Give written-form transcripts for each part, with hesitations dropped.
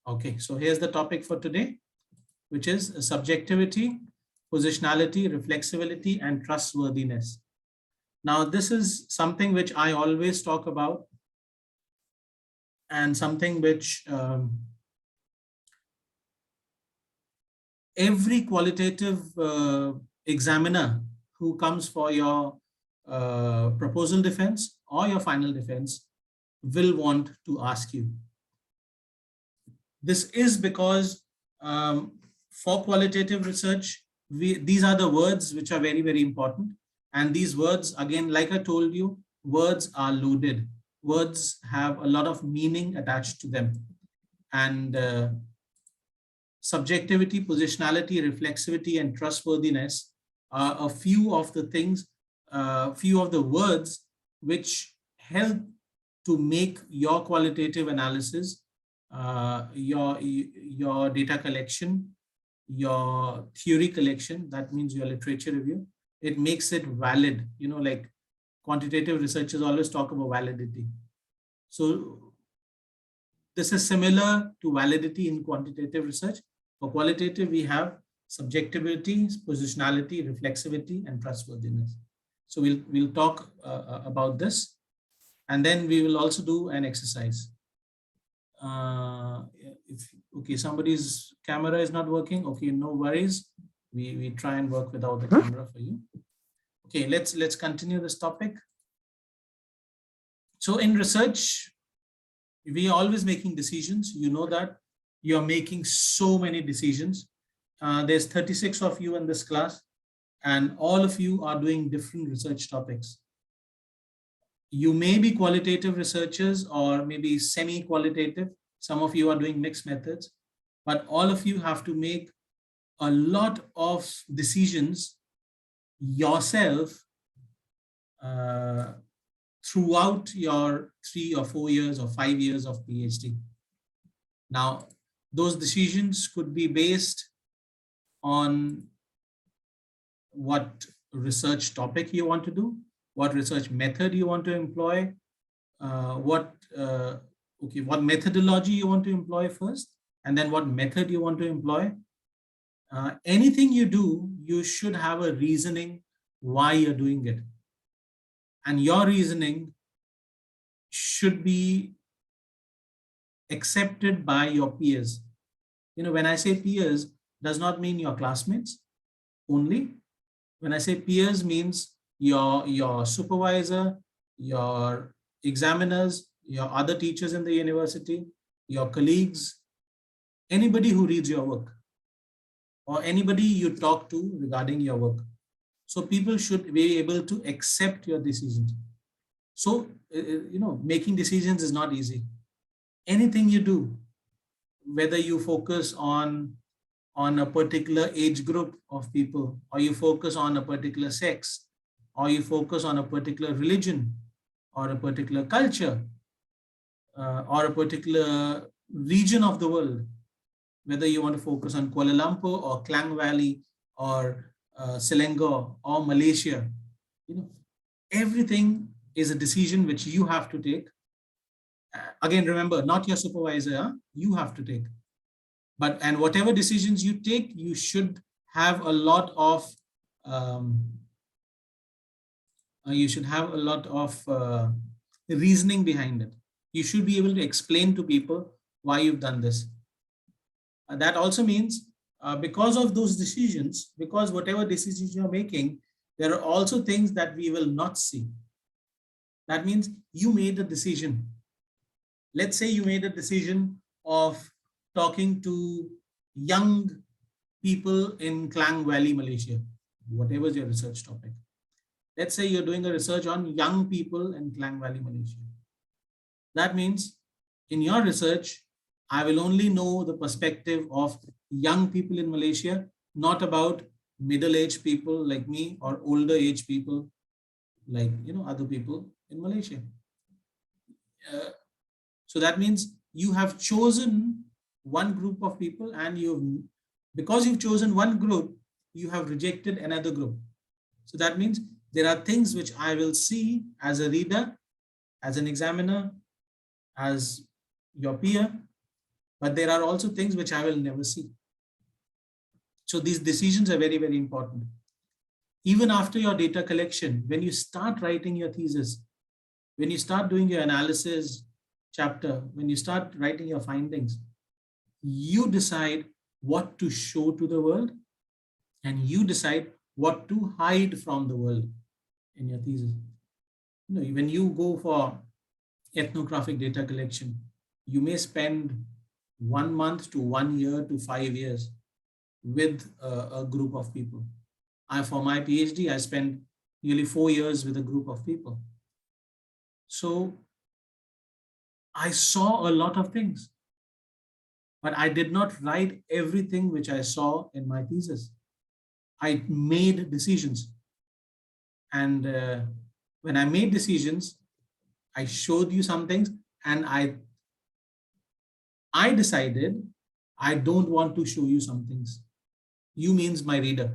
Okay, so here's the topic for today, which is subjectivity, positionality, reflexivity, and trustworthiness. Now, this is something which I always talk about and something which every qualitative examiner who comes for your proposal defense or your final defense will want to ask you. This is because for qualitative research, these are the words which are very, very important. And these words, again, like I told you, words are loaded. Words have a lot of meaning attached to them. And subjectivity, positionality, reflexivity, and trustworthiness are a few of the things, few of the words which help to make your qualitative analysis, your data collection, your theory collection, that means your literature review, it makes it valid. You know, like quantitative researchers always talk about validity. So this is similar to validity in quantitative research. For qualitative, we have subjectivity, positionality, reflexivity, and trustworthiness. So we'll talk about this, and then we will also do an exercise. Okay, somebody's camera is not working. Okay, no worries. We try and work without the camera for you. Okay, let's continue this topic. So in research, we are always making decisions. You know that you're making so many decisions. There's 36 of you in this class, and all of you are doing different research topics. You may be qualitative researchers or maybe semi-qualitative. Some of you are doing mixed methods, but all of you have to make a lot of decisions yourself throughout your 3 or 4 years or 5 years of PhD. Now, those decisions could be based on what research topic you want to do, what research method you want to employ, what methodology you want to employ first, and then what method you want to employ. Anything you do, you should have a reasoning why you're doing it. And your reasoning should be accepted by your peers. You know, when I say peers, does not mean your classmates only. When I say peers, means your supervisor, your examiners, your other teachers in the university, your colleagues, anybody who reads your work, or anybody you talk to regarding your work. So people should be able to accept your decisions. So, you know, making decisions is not easy. Anything you do, whether you focus on a particular age group of people, or you focus on a particular sex, or you focus on a particular religion, or a particular culture, or a particular region of the world, whether you want to focus on Kuala Lumpur or Klang Valley or Selangor or Malaysia, you know, everything is a decision which you have to take. Again, remember, not your supervisor, you have to take. And whatever decisions you take, you should have a lot of reasoning behind it. You should be able to explain to people why you've done this. That also means because of those decisions, because whatever decisions you're making, there are also things that we will not see. That means you made a decision. Let's say you made a decision of talking to young people in Klang Valley, Malaysia, whatever is your research topic. Let's say you're doing a research on young people in Klang Valley, Malaysia. That means in your research, I will only know the perspective of young people in Malaysia, not about middle-aged people like me or older age people like, you know, other people in Malaysia. So that means you have chosen one group of people, and because you've chosen one group, you have rejected another group. So that means there are things which I will see as a reader, as an examiner, as your peer, but there are also things which I will never see. So these decisions are very, very important. Even after your data collection, when you start writing your thesis, when you start doing your analysis chapter, when you start writing your findings, you decide what to show to the world and you decide what to hide from the world in your thesis. You know, when you go for ethnographic data collection, you may spend 1 month to 1 year to 5 years with a group of people. For my PhD, I spent nearly 4 years with a group of people. So I saw a lot of things, but I did not write everything which I saw in my thesis. I made decisions. And when I made decisions, I showed you some things, and I decided I don't want to show you some things. You means my reader.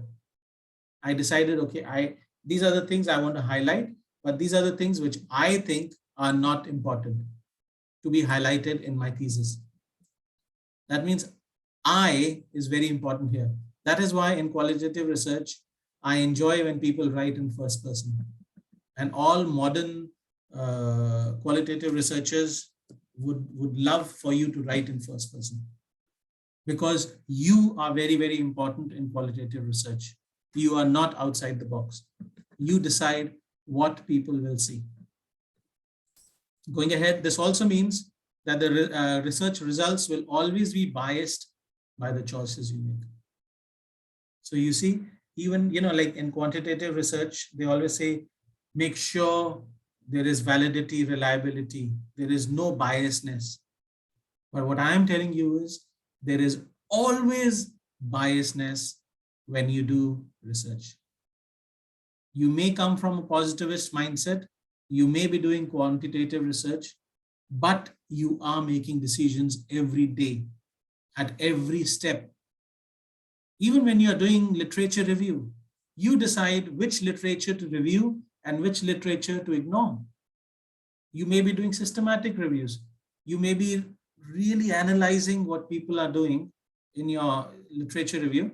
I decided, okay, these are the things I want to highlight, but these are the things which I think are not important to be highlighted in my thesis. That means I is very important here. That is why in qualitative research, I enjoy when people write in first person. And all modern qualitative researchers would love for you to write in first person, because you are very, very important in qualitative research. You are not outside the box. You decide what people will see. Going ahead, this also means that the research results will always be biased by the choices you make. So you see, even, like in quantitative research, they always say, make sure there is validity, reliability, there is no biasness. But what I am telling you is there is always biasness when you do research. You may come from a positivist mindset, you may be doing quantitative research, but you are making decisions every day, at every step. Even when you are doing literature review, you decide which literature to review and which literature to ignore. You may be doing systematic reviews. You may be really analyzing what people are doing in your literature review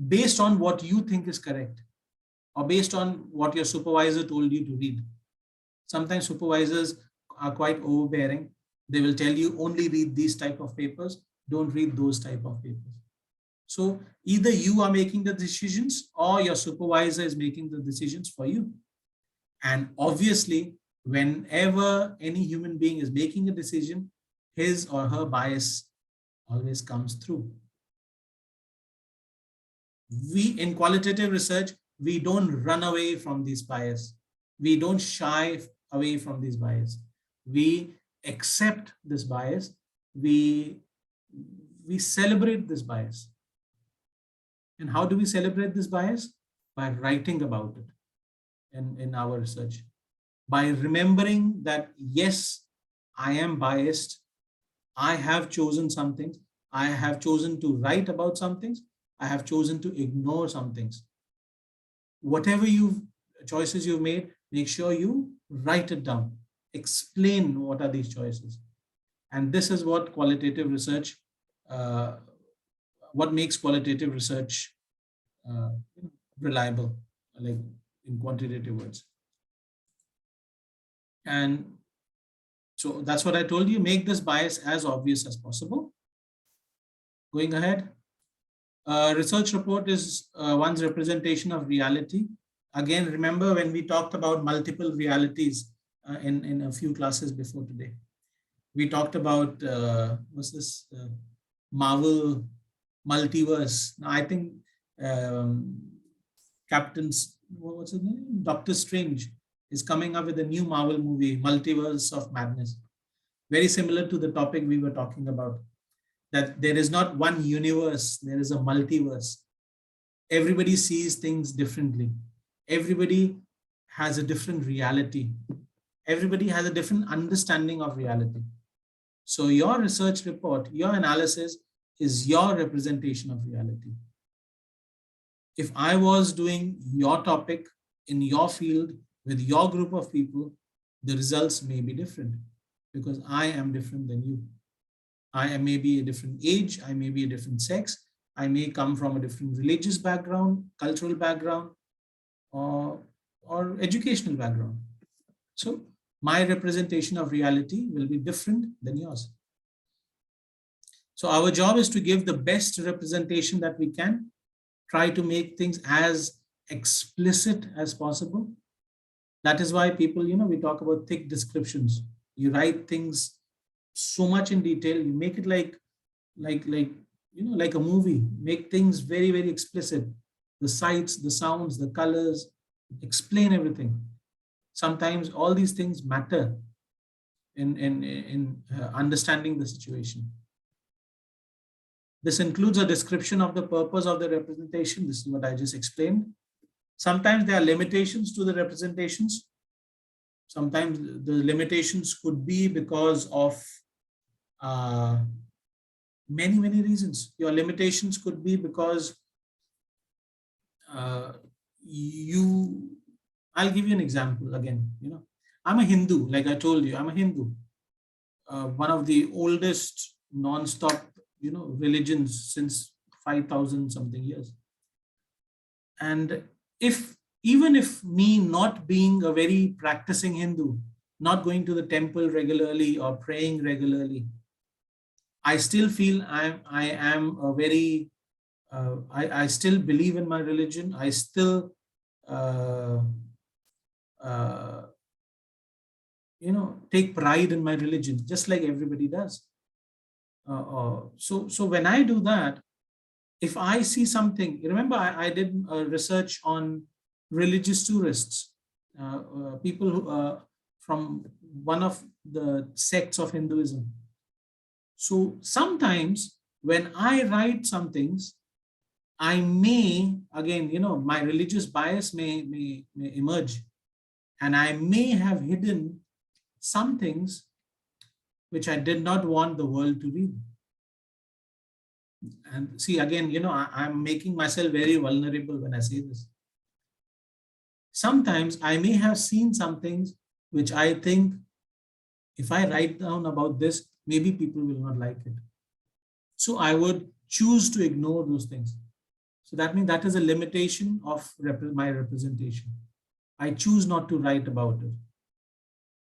based on what you think is correct, or based on what your supervisor told you to read. Sometimes supervisors are quite overbearing. They will tell you only read these type of papers, don't read those type of papers. So either you are making the decisions or your supervisor is making the decisions for you. And obviously, whenever any human being is making a decision, his or her bias always comes through. We, in qualitative research, we don't run away from these bias. We don't shy away from these bias. We accept this bias. We celebrate this bias. And how do we celebrate this bias? By writing about it in our research. By remembering that, yes, I am biased. I have chosen some things. I have chosen to write about some things. I have chosen to ignore some things. Whatever choices you've made, make sure you write it down. Explain what are these choices. And this is what qualitative research, what makes qualitative research reliable, like in quantitative words. And so that's what I told you, make this bias as obvious as possible. Going ahead. Research report is one's representation of reality. Again, remember when we talked about multiple realities in a few classes before today. We talked about, what's this, Marvel multiverse. Now, I think what's his name? Doctor Strange is coming up with a new Marvel movie, Multiverse of Madness. Very similar to the topic we were talking about, that there is not one universe, there is a multiverse. Everybody sees things differently. Everybody has a different reality. Everybody has a different understanding of reality. So your research report, your analysis is your representation of reality. If I was doing your topic in your field with your group of people, the results may be different. because I am different than you. I am maybe a different age, I may be a different sex, I may come from a different religious background, cultural background, or, or educational background. So my representation of reality will be different than yours. So our job is to give the best representation that we can, try to make things as explicit as possible. That is why people, we talk about thick descriptions. You write things so much in detail, you make it like a movie, make things very, very explicit. The sights, the sounds, the colors, explain everything. Sometimes all these things matter in understanding the situation. This includes a description of the purpose of the representation. This is what I just explained. Sometimes there are limitations to the representations. Sometimes the limitations could be because of many, many reasons. Your limitations could be because I'll give you an example again. I'm a Hindu, like I told you, I'm a Hindu. One of the oldest non-stop, religions since 5,000 something years. And even if me not being a very practicing Hindu, not going to the temple regularly or praying regularly, I still feel I am a very, I still believe in my religion. I still, take pride in my religion, just like everybody does. So when I do that, if I see something, remember I did research on religious tourists, people who, from one of the sects of Hinduism. So sometimes when I write some things, I may, again, my religious bias may emerge, and I may have hidden some things which I did not want the world to read. And see, again, I'm making myself very vulnerable when I say this. Sometimes I may have seen some things which I think if I write down about this, maybe people will not like it. So I would choose to ignore those things. So that means that is a limitation of my representation. I choose not to write about it.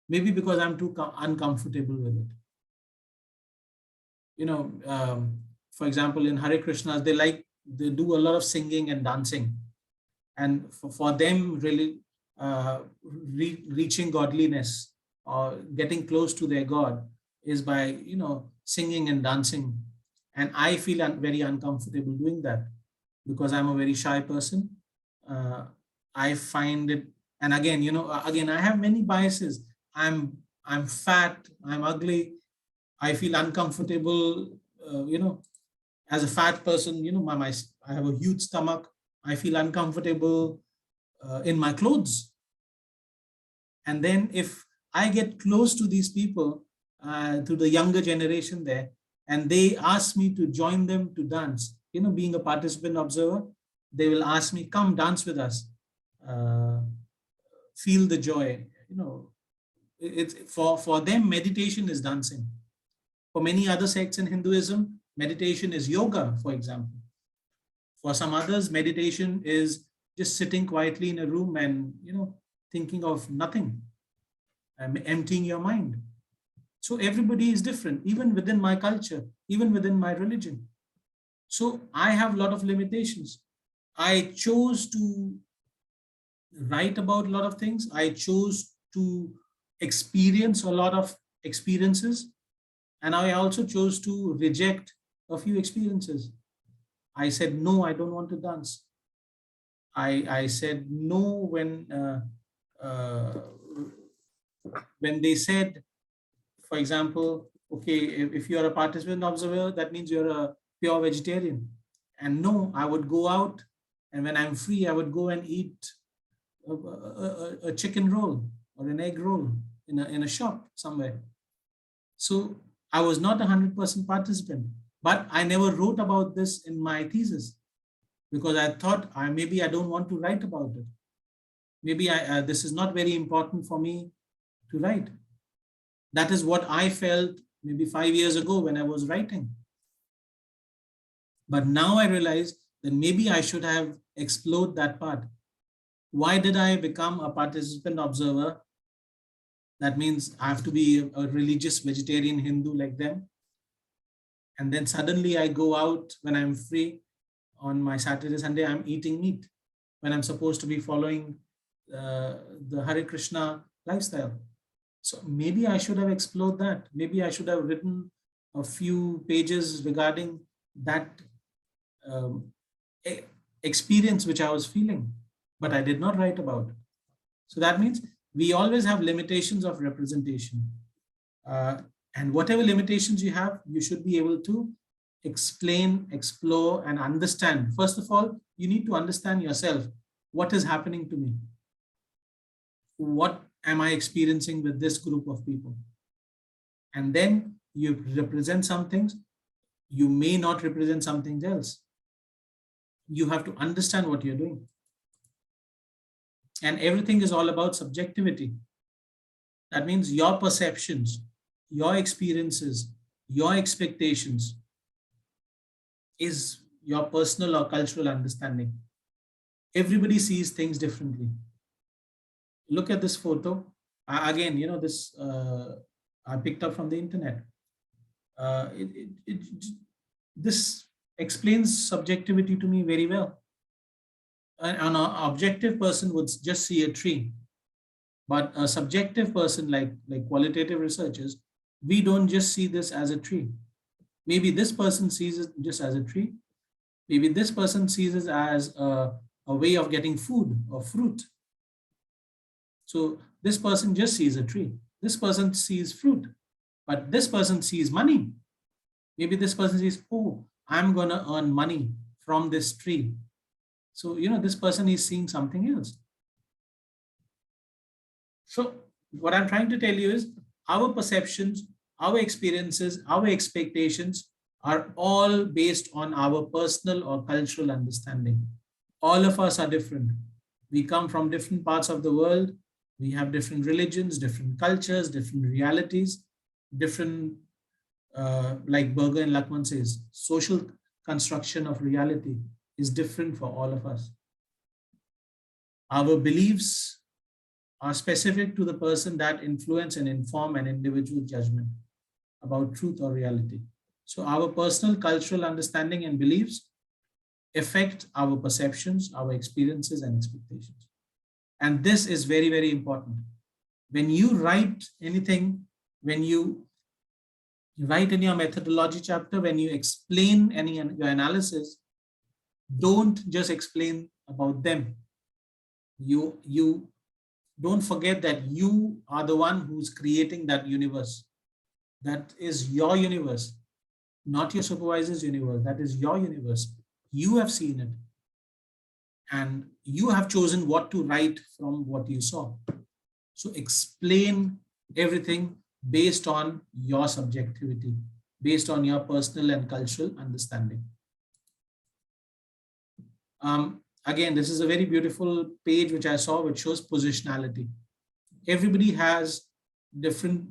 Maybe because I'm too uncomfortable with it. For example, in Hare Krishnas, they do a lot of singing and dancing. And for them, really reaching godliness or getting close to their God is by, singing and dancing. And I feel very uncomfortable doing that because I'm a very shy person. I find it, and again, again, I have many biases. I'm fat, I'm ugly, I feel uncomfortable, as a fat person, I have a huge stomach. I feel uncomfortable in my clothes. And then if I get close to these people, to the younger generation there, and they ask me to join them to dance, being a participant observer, they will ask me, come dance with us, feel the joy. It's for them, meditation is dancing. For many other sects in Hinduism, meditation is yoga, for example. For some others, meditation is just sitting quietly in a room and, thinking of nothing, emptying your mind. So everybody is different, even within my culture, even within my religion. So I have a lot of limitations. I chose to write about a lot of things. I chose to experience a lot of experiences. And I also chose to reject a few experiences. I said, no, I don't want to dance. I said no when they said, for example, okay, if you're a participant observer, that means you're a pure vegetarian. And no, I would go out, and when I'm free, I would go and eat a chicken roll or an egg roll in a shop somewhere. So I was not 100% participant, but I never wrote about this in my thesis because I thought maybe I don't want to write about it. Maybe this is not very important for me to write. That is what I felt maybe 5 years ago when I was writing. But now I realize that maybe I should have explored that part. Why did I become a participant observer? That means I have to be a religious vegetarian Hindu like them. And then suddenly I go out when I'm free on my Saturday, Sunday, I'm eating meat when I'm supposed to be following the Hare Krishna lifestyle. So maybe I should have explored that. Maybe I should have written a few pages regarding that um, experience which I was feeling, but I did not write about it. So that means we always have limitations of representation. And whatever limitations you have, you should be able to explain, explore, and understand. First of all, you need to understand yourself. What is happening to me? What am I experiencing with this group of people? And then you represent some things. You may not represent something else. You have to understand what you're doing. And everything is all about subjectivity. That means your perceptions, your experiences, your expectations is your personal or cultural understanding. Everybody sees things differently. Look at this photo. Again, this I picked up from the internet. This explains subjectivity to me very well. An objective person would just see a tree, but a subjective person like qualitative researchers, we don't just see this as a tree. Maybe this person sees it just as a tree. Maybe this person sees it as a way of getting food or fruit. So this person just sees a tree. This person sees fruit, but this person sees money. Maybe this person says, oh, I'm going to earn money from this tree. So, this person is seeing something else. So what I'm trying to tell you is our perceptions, our experiences, our expectations are all based on our personal or cultural understanding. All of us are different. We come from different parts of the world. We have different religions, different cultures, different realities, different, like Berger and Luckman says, social construction of reality is different for all of us. Our beliefs are specific to the person that influence and inform an individual judgment about truth or reality. So our personal cultural understanding and beliefs affect our perceptions, our experiences and expectations. And this is very, very important. When you write anything, when you write in your methodology chapter, when you explain your analysis, don't just explain about them. You don't forget that you are the one who's creating that universe. That is your universe, not your supervisor's universe. That is your universe. You have seen it. And you have chosen what to write from what you saw. So explain everything based on your subjectivity, based on your personal and cultural understanding. Again, this is a very beautiful page which I saw, which shows positionality. Everybody has different,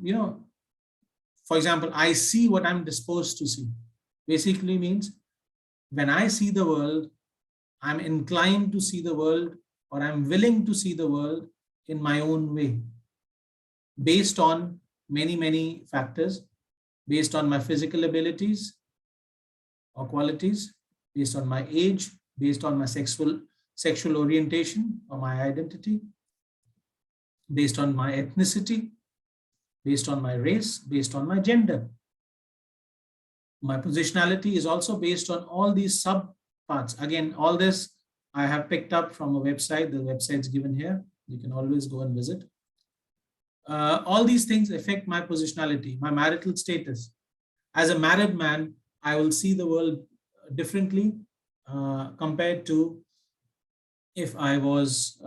for example, I see what I'm disposed to see. Basically means when I see the world, I'm inclined to see the world, or I'm willing to see the world in my own way, based on many, many factors, based on my physical abilities or qualities, based on my age, based on my sexual orientation or my identity, based on my ethnicity, based on my race, based on my gender. My positionality is also based on all these sub parts. Again, all this I have picked up from a website. The website's given here. You can always go and visit. All these things affect my positionality, my marital status. As a married man, I will see the world differently compared to if I was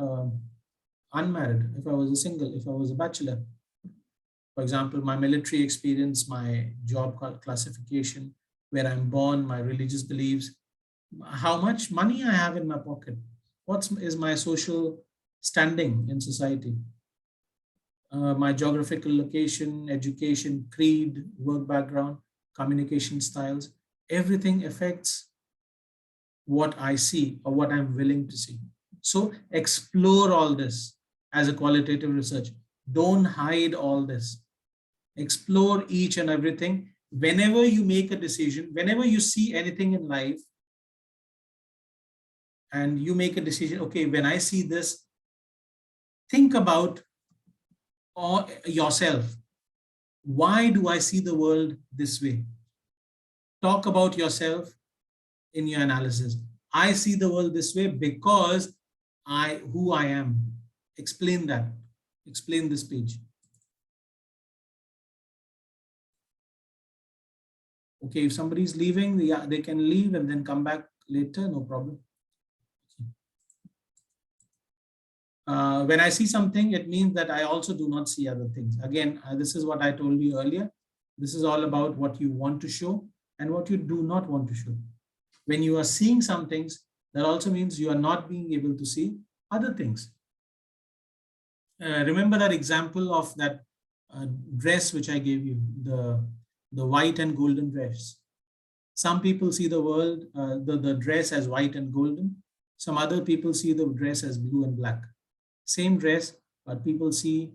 unmarried, if I was a single, if I was a bachelor. For example, my military experience, my job classification, where I'm born, my religious beliefs, how much money I have in my pocket, what is my social standing in society. my geographical location, education, creed, work background, communication styles, everything affects what I see or what I'm willing to see. So explore all this as a qualitative research. Don't hide all this. Explore each and everything. Whenever you make a decision, whenever you see anything in life and you make a decision, okay, when I see this, think about yourself. Why do I see the world this way? Talk about yourself in your analysis. I see the world this way because who I am. Explain that. Explain this page. Okay, if somebody is leaving, they can leave and then come back later, no problem. When I see something, it means that I also do not see other things. Again, this is what I told you earlier. This is all about what you want to show and what you do not want to show. When you are seeing some things, that also means you are not being able to see other things. Remember that example of that dress which I gave you, the white and golden dress. Some people see the world, the dress as white and golden. Some other people see the dress as blue and black. Same dress, but people see,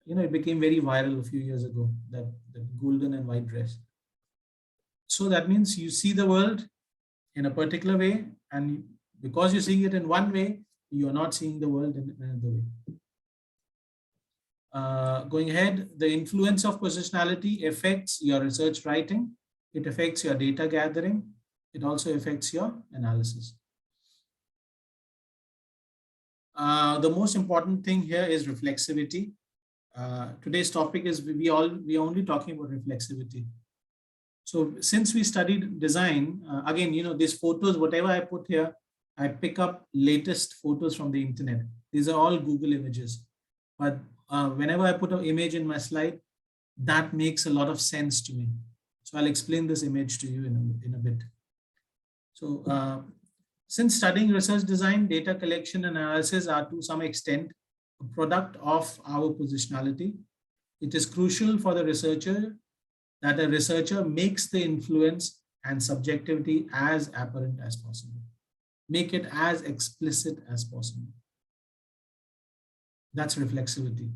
it became very viral a few years ago, that golden and white dress. So that means you see the world in a particular way, and because you're seeing it in one way, you're not seeing the world in another way. Going ahead, the influence of positionality affects your research writing. It affects your data gathering. It also affects your analysis. The most important thing here is reflexivity. Today's topic is we are only talking about reflexivity. So since we studied design, again, these photos, whatever I put here, I pick up latest photos from the internet. These are all Google images. But whenever I put an image in my slide, that makes a lot of sense to me. So I'll explain this image to you in a bit. So since studying research design, data collection and analysis are to some extent a product of our positionality, it is crucial for the researcher that a researcher makes the influence and subjectivity as apparent as possible. Make it as explicit as possible. That's reflexivity.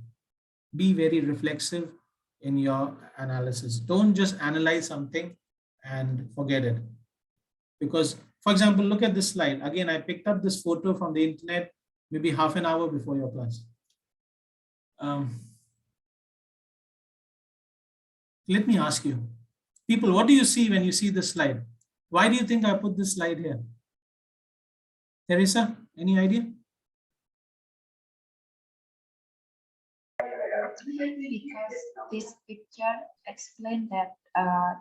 Be very reflexive in your analysis. Don't just analyze something and forget it. Because, for example, look at this slide. Again, I picked up this photo from the internet maybe half an hour before your class. Let me ask you, people, what do you see when you see this slide? Why do you think I put this slide here? Teresa, any idea? Because this picture explains that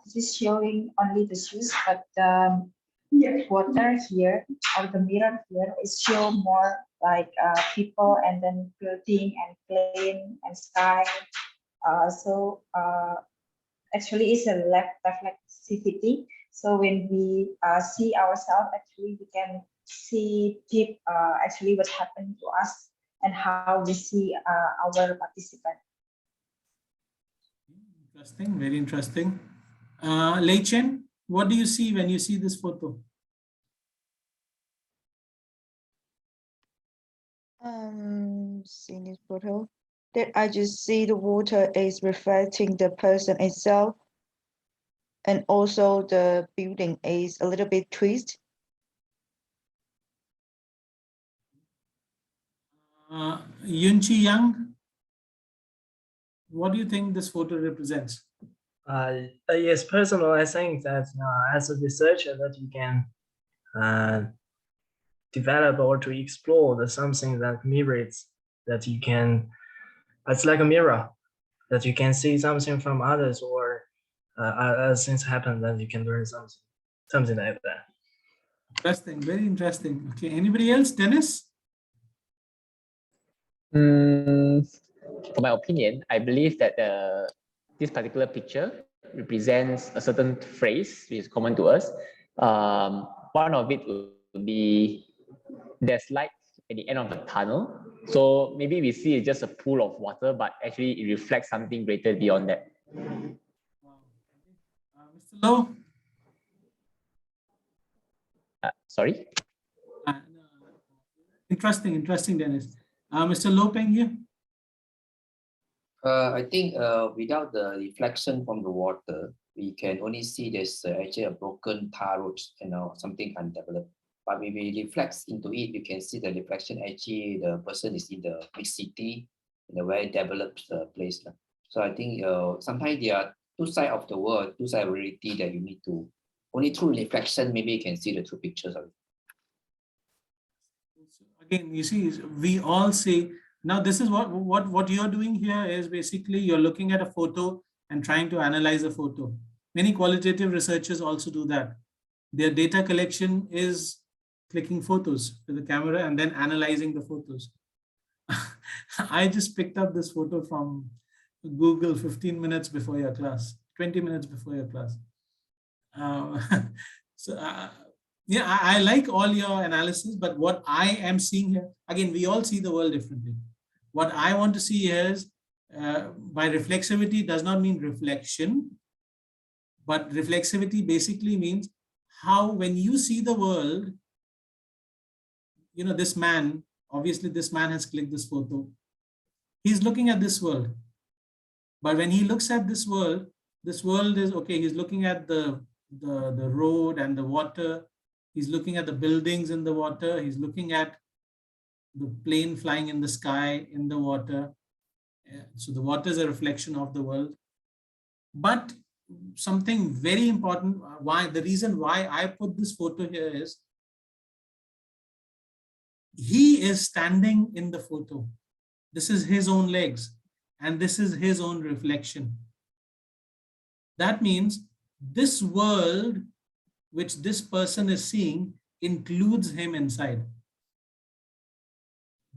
this is showing only the shoes, but the water here or the mirror here is show more like people and then building and plane and sky. Actually it's a reflexivity. So when we see ourselves, actually we can see deep actually what happened to us and how we see our participant. Interesting, very interesting. Lei Chen, what do you see when you see this photo? Seeing this photo, that I just see the water is reflecting the person itself, and also the building is a little bit twisted. Yunchi Yang, what do you think this photo represents? Yes, personally, I think that as a researcher that you can develop or to explore something that mirrors, that you can, it's like a mirror, that you can see something from others, or as things happen, that you can learn something like that. Interesting, very interesting. Okay, anybody else? Dennis? For my opinion, I believe that this particular picture represents a certain phrase which is common to us. One of it would be, there's light at the end of the tunnel. So maybe we see it's just a pool of water, but actually it reflects something greater beyond that. Mr. Low? Sorry? Interesting, Dennis. Mr. Lopeng here? I think without the reflection from the water, we can only see there's actually a broken tar road, something undeveloped. But when we reflect into it, you can see the reflection. Actually, the person is in the big city, in a very developed place. So I think sometimes there are two sides of the world, two sides of reality that you need to, only through reflection, maybe you can see the true pictures of it. Again, you see, we all say, now this is what you're doing here is basically you're looking at a photo and trying to analyze a photo. Many qualitative researchers also do that. Their data collection is clicking photos with the camera and then analyzing the photos. I just picked up this photo from Google 15 minutes before your class, 20 minutes before your class. Yeah, I like all your analysis, but what I am seeing here, again, we all see the world differently. What I want to see is, by reflexivity does not mean reflection, but reflexivity basically means how when you see the world, this man, obviously this man has clicked this photo. He's looking at this world. But when he looks at this world is, okay, he's looking at the road and the water. He's looking at the buildings in the water. He's looking at the plane flying in the sky, in the water. So the water is a reflection of the world. But something very important, the reason why I put this photo here is, he is standing in the photo. This is his own legs, and this is his own reflection. That means this world which this person is seeing includes him inside.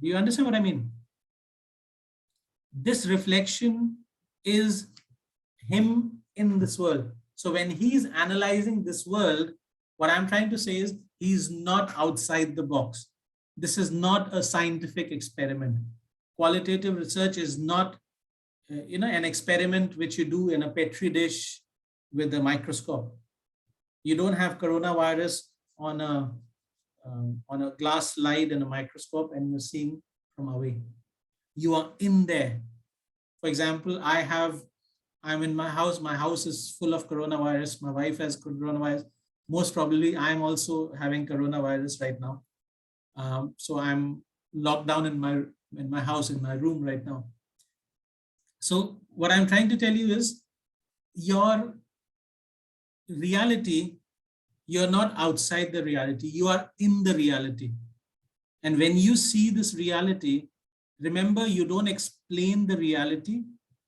Do you understand what I mean? This reflection is him in this world. So when he's analyzing this world, what I'm trying to say is he's not outside the box. This is not a scientific experiment. Qualitative research is not an experiment which you do in a petri dish with a microscope. You don't have coronavirus on a glass slide in a microscope and you're seeing from away. You are in there. For example, I'm in my house is full of coronavirus. My wife has coronavirus. Most probably I'm also having coronavirus right now. So I'm locked down in my house, in my room right now. So what I'm trying to tell you is, your reality, you're not outside the reality, you are in the reality. And when you see this reality, remember, you don't explain the reality,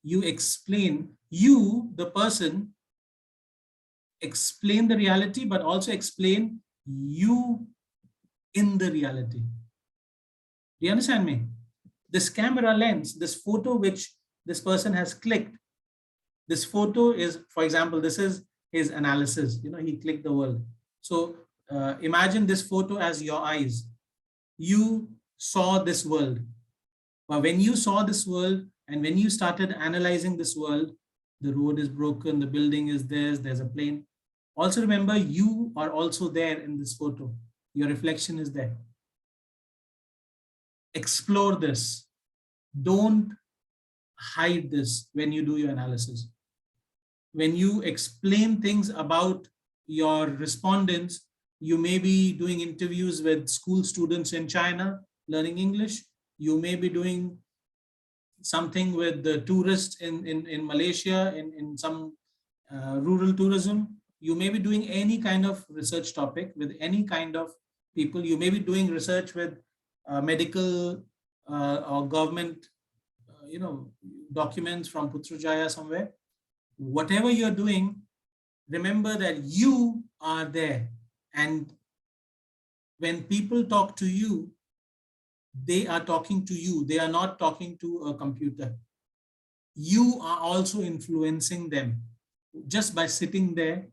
you explain, the person, explain the reality, but also explain you in the reality. Do you understand me? This camera lens, this photo which this person has clicked, this photo is, for example, this is his analysis. He clicked the world. So imagine this photo as your eyes. You saw this world. But when you saw this world and when you started analyzing this world, the road is broken, the building is there's a plane. Also remember, you are also there in this photo. Your reflection is there. Explore this. Don't hide this when you do your analysis. When you explain things about your respondents, you may be doing interviews with school students in China learning English. You may be doing something with the tourists in Malaysia, in some rural tourism. You may be doing any kind of research topic with any kind of people. You may be doing research with medical or government, documents from Putrajaya somewhere. Whatever you're doing, remember that you are there. And when people talk to you, they are talking to you. They are not talking to a computer. You are also influencing them just by sitting there,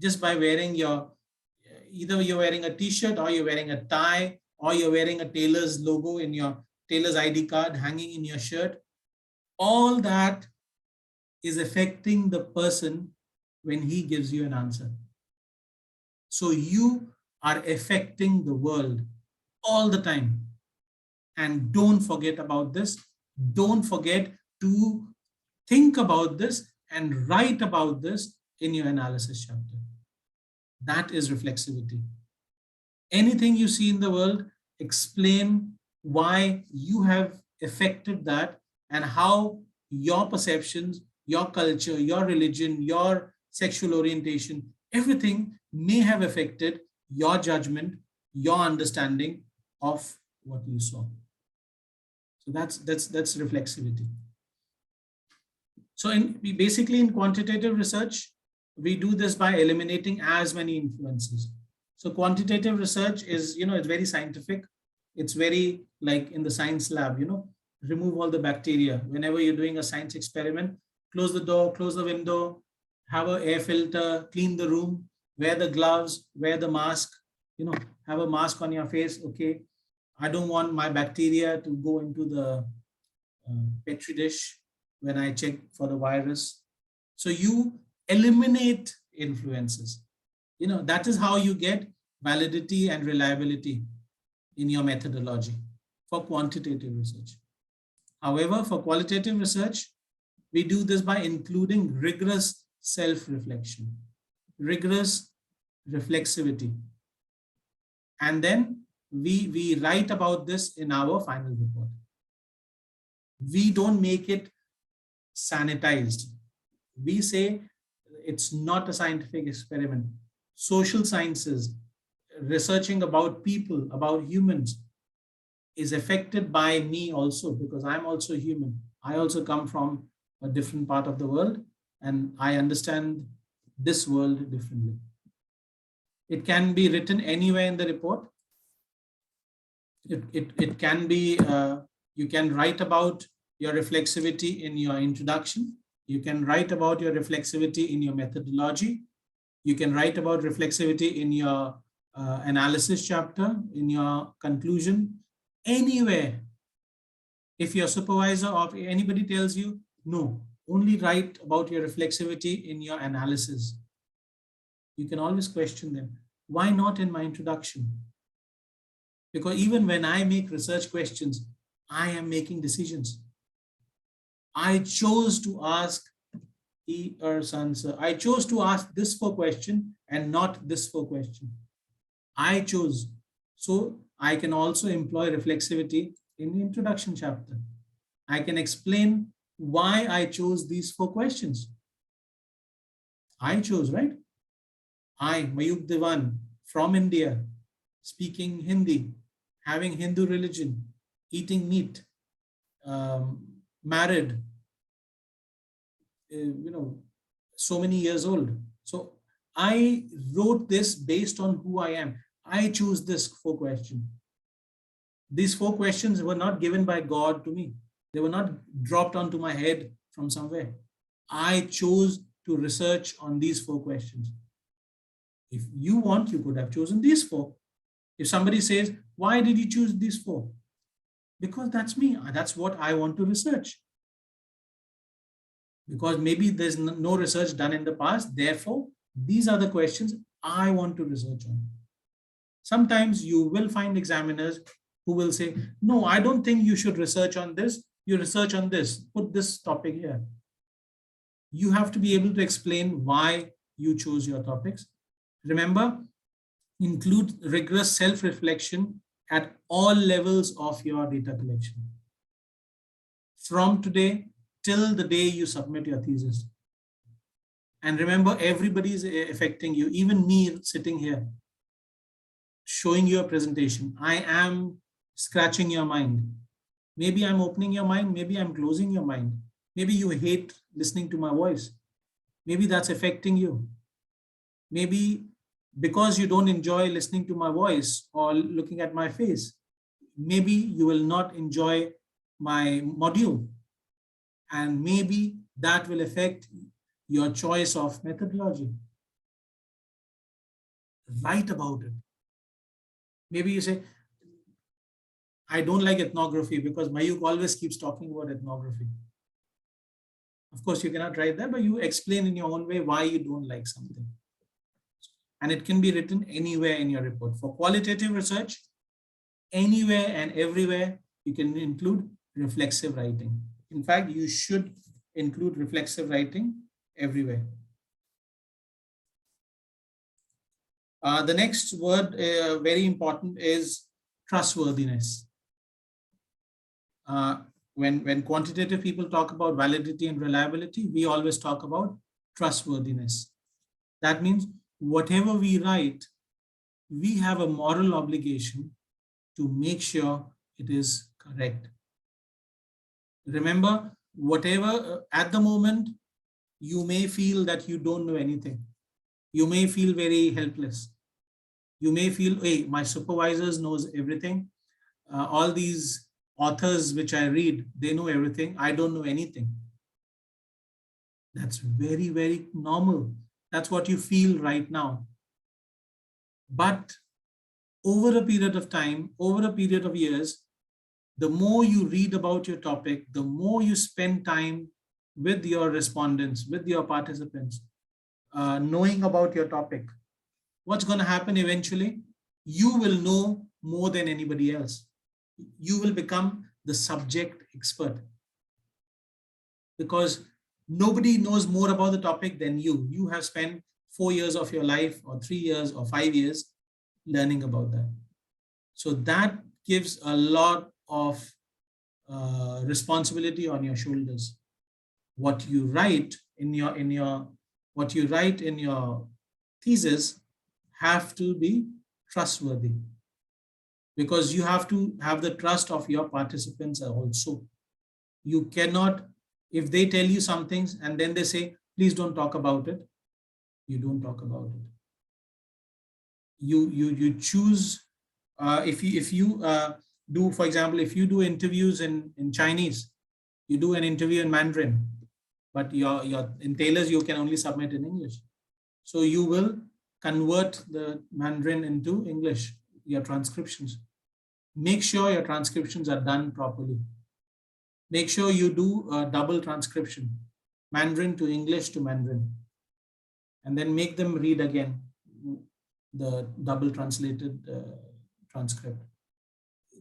just by wearing either you're wearing a t-shirt or you're wearing a tie or you're wearing a tailor's logo in your tailor's ID card hanging in your shirt, all that is affecting the person when he gives you an answer. So you are affecting the world all the time. And don't forget about this. Don't forget to think about this and write about this in your analysis chapter. That is reflexivity. Anything you see in the world, explain why you have affected that and how your perceptions, your culture, your religion, your sexual orientation, everything may have affected your judgment, your understanding of what you saw. So that's reflexivity. So basically in quantitative research, we do this by eliminating as many influences. So quantitative research is, it's very scientific. It's very like in the science lab, remove all the bacteria. Whenever you're doing a science experiment, close the door, close the window, have an air filter, clean the room, wear the gloves, wear the mask, have a mask on your face. Okay, I don't want my bacteria to go into the petri dish when I check for the virus. So you eliminate influences. That is how you get validity and reliability in your methodology for quantitative research. However, for qualitative research, we do this by including rigorous self-reflection, rigorous reflexivity. And then we write about this in our final report. We don't make it sanitized. We say it's not a scientific experiment. Social sciences, researching about people, about humans, is affected by me also, because I'm also human. I also come from a different part of the world and I understand this world differently. It can be written anywhere in the report. It can be, you can write about your reflexivity in your introduction. You can write about your reflexivity in your methodology. You can write about reflexivity in your analysis chapter, in your conclusion, anywhere. If your supervisor or anybody tells you, no, only write about your reflexivity in your analysis, you can always question them. Why not in my introduction? Because even when I make research questions, I am making decisions. I chose to ask I chose to ask this for question and not this for question. I chose. So I can also employ reflexivity in the introduction chapter. I can explain why I chose these 4 questions. I chose, right? I, Mayuk Diwan, from India, speaking Hindi, having Hindu religion, eating meat, married, so many years old. So I wrote this based on who I am. I choose this 4 questions. These 4 questions were not given by God to me. They were not dropped onto my head from somewhere. I chose to research on these 4 questions. If you want, you could have chosen these 4. If somebody says, why did you choose these 4? Because that's me. That's what I want to research. Because maybe there's no research done in the past. Therefore, these are the questions I want to research on. Sometimes you will find examiners who will say, no, I don't think you should research on this. You research on this. Put this topic here. You have to be able to explain why you chose your topics. Remember, include rigorous self-reflection at all levels of your data collection. From today till the day you submit your thesis. And remember, everybody is affecting you, even me sitting here, showing you a presentation. I am scratching your mind. Maybe I'm opening your mind, maybe I'm closing your mind. Maybe you hate listening to my voice. Maybe that's affecting you. Maybe because you don't enjoy listening to my voice or looking at my face, maybe you will not enjoy my module. And maybe that will affect your choice of methodology. Write about it. Maybe you say, I don't like ethnography because Mayuk always keeps talking about ethnography. Of course, you cannot write that, but you explain in your own way why you don't like something. And it can be written anywhere in your report. For qualitative research, anywhere and everywhere, you can include reflexive writing. In fact, you should include reflexive writing everywhere. The next word, very important, is trustworthiness. When quantitative people talk about validity and reliability, we always talk about trustworthiness. That means whatever we write, we have a moral obligation to make sure it is correct. Remember, whatever at the moment, you may feel that you don't know anything. You may feel very helpless. You may feel, hey, my supervisors knows everything. All these authors which I read, they know everything. I don't know anything. That's very, very normal. That's what you feel right now. But over a period of time, over a period of years, the more you read about your topic, the more you spend time with your respondents, with your participants, knowing about your topic, what's going to happen eventually? You will know more than anybody else. You will become the subject expert because nobody knows more about the topic than you. You have spent 4 years of your life or 3 years or 5 years learning about that. So that gives a lot of responsibility on your shoulders. What you write in your thesis have to be trustworthy, because you have to have the trust of your participants also. You cannot, if they tell you some things and then they say, please don't talk about it, you don't talk about it. You choose, if you do, for example, if you do interviews in Chinese, you do an interview in Mandarin, but in Taylor's you can only submit in English. So you will convert the Mandarin into English, your transcriptions. Make sure your transcriptions are done properly. Make sure you do a double transcription, Mandarin to English to Mandarin, and then make them read again the double translated transcript.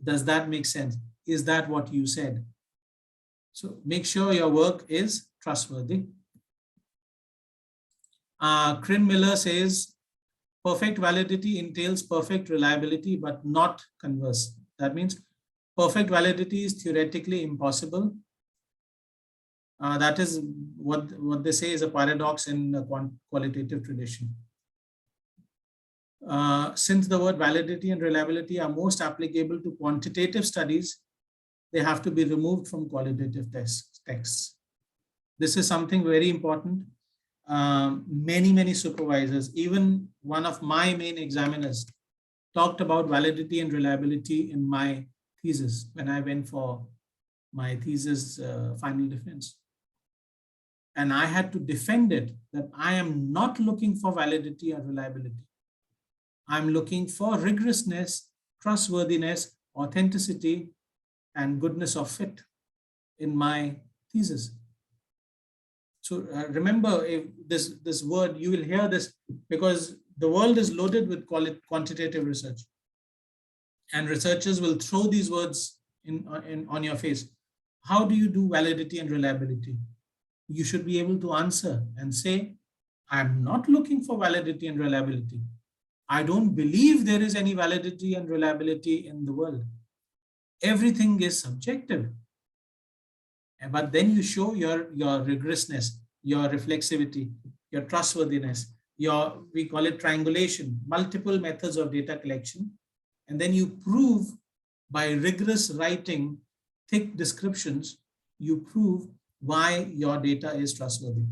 Does that make sense? Is that what you said? So make sure your work is trustworthy. Crin Miller says, perfect validity entails perfect reliability, but not converse. That means perfect validity is theoretically impossible. That is what they say is a paradox in the qualitative tradition. Since the word validity and reliability are most applicable to quantitative studies, they have to be removed from qualitative texts. This is something very important. Many supervisors, even one of my main examiners, talked about validity and reliability in my thesis when I went for my thesis final defense. And I had to defend it, that I am not looking for validity or reliability. I'm looking for rigorousness, trustworthiness, authenticity, and goodness of fit in my thesis. So remember, if this word, you will hear this because the world is loaded with quantitative research. And researchers will throw these words on your face. How do you do validity and reliability? You should be able to answer and say, I'm not looking for validity and reliability. I don't believe there is any validity and reliability in the world. Everything is subjective. But then you show your rigorousness, your reflexivity, your trustworthiness, we call it triangulation, multiple methods of data collection. And then you prove by rigorous writing, thick descriptions, you prove why your data is trustworthy.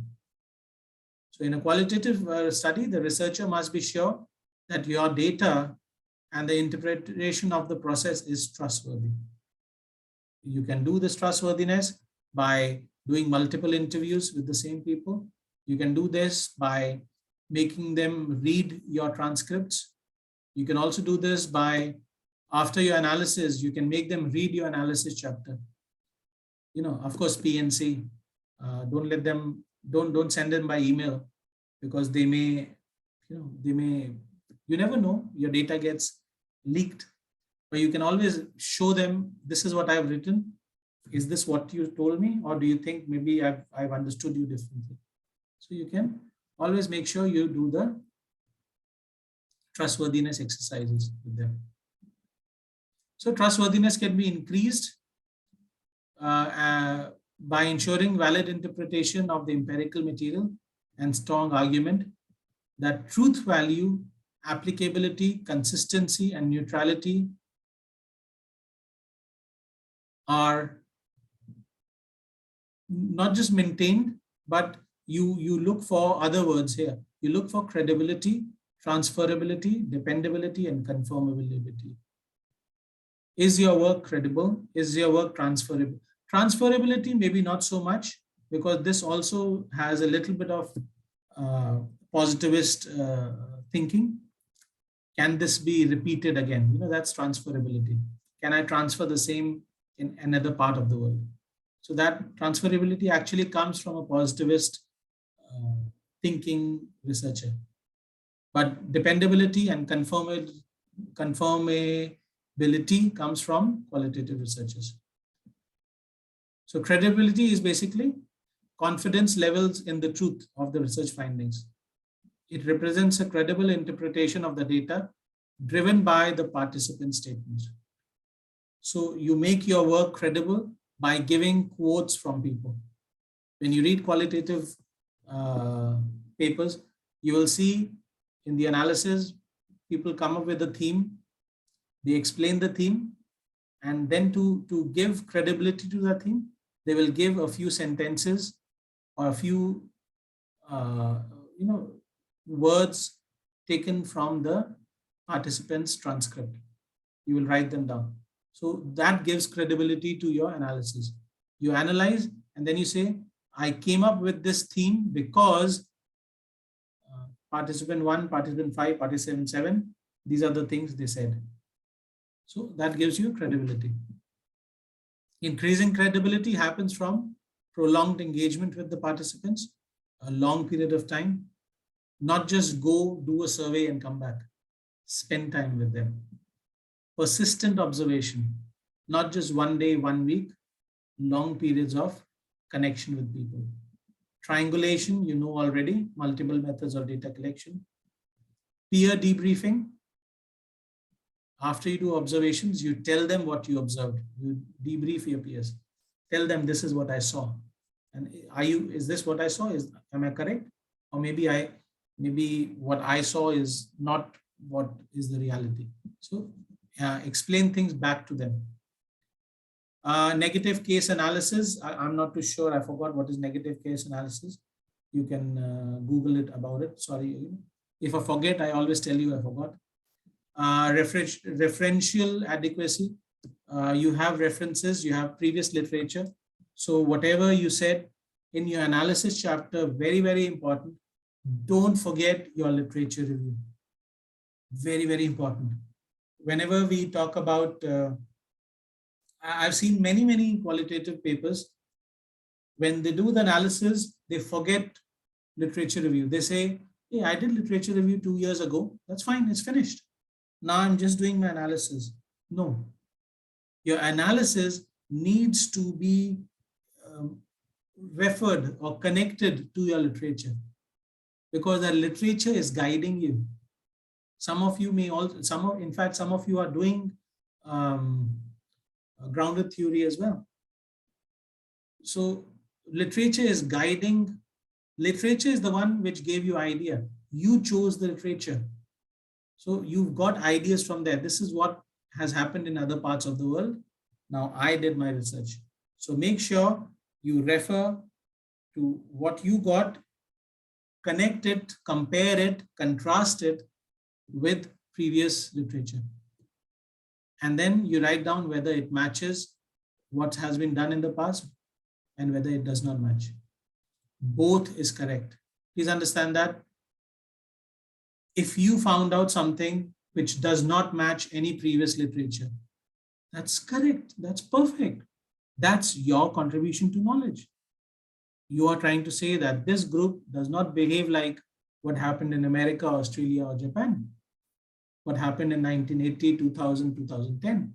So in a qualitative study, the researcher must be sure that your data and the interpretation of the process is trustworthy. You can do this trustworthiness by doing multiple interviews with the same people. You can do this by making them read your transcripts. You can also do this by After your analysis, you can make them read your analysis chapter. You know, of course, PNC. Don't let them, don't send them by email, because they may, you never know, your data gets leaked. But you can always show them, this is what I've written. Is this what you told me? Or do you think maybe I've understood you differently? So you can always make sure you do the trustworthiness exercises with them. So trustworthiness can be increased by ensuring valid interpretation of the empirical material and strong argument that truth value, applicability, consistency, and neutrality are not just maintained, but you look for other words here. You look for credibility, transferability, dependability, and conformability. Is your work credible? Is your work transferable? Transferability, maybe not so much, because this also has a little bit of positivist thinking. Can this be repeated again? You know, that's transferability. Can I transfer the same in another part of the world? So that transferability actually comes from a positivist thinking researcher. But dependability and conformability comes from qualitative researchers. So credibility is basically confidence levels in the truth of the research findings. It represents a credible interpretation of the data driven by the participant statements. So you make your work credible by giving quotes from people. When you read qualitative papers, you will see in the analysis, people come up with a theme, they explain the theme, and then to give credibility to that theme, they will give a few sentences or a few words taken from the participants' transcript. You will write them down. So that gives credibility to your analysis. You analyze and then you say, I came up with this theme because participant 1, participant 5, participant 7, these are the things they said. So that gives you credibility. Increasing credibility happens from prolonged engagement with the participants, a long period of time, not just go do a survey and come back, spend time with them. Persistent observation, not just 1 day, 1 week, long periods of connection with people. Triangulation, you know already, multiple methods of data collection. Peer debriefing. After you do observations, you tell them what you observed. You debrief your peers. Tell them this is what I saw. And is this what I saw? Am I correct? Or maybe what I saw is not what is the reality. So explain things back to them. Negative case analysis. I'm not too sure. I forgot what is negative case analysis. You can Google it about it. Sorry. If I forget, I always tell you I forgot. Referential adequacy. You have references, you have previous literature. So whatever you said in your analysis chapter, very, very important. Don't forget your literature review. Very, very important. Whenever we talk about, I've seen many qualitative papers. When they do the analysis, they forget literature review. They say, hey, I did literature review 2 years ago. That's fine, it's finished. Now I'm just doing my analysis. No, your analysis needs to be referred or connected to your literature, because the literature is guiding you. Some of you may also, in fact, some of you are doing grounded theory as well. So literature is guiding. Literature is the one which gave you idea. You chose the literature. So you've got ideas from there. This is what has happened in other parts of the world. Now I did my research. So make sure you refer to what you got, connect it, compare it, contrast it with previous literature. And then you write down whether it matches what has been done in the past and whether it does not match. Both is correct. Please understand that if you found out something which does not match any previous literature. That's correct. That's perfect. That's your contribution to knowledge. You are trying to say that this group does not behave like what happened in America, Australia, or Japan. What happened in 1980, 2000, 2010.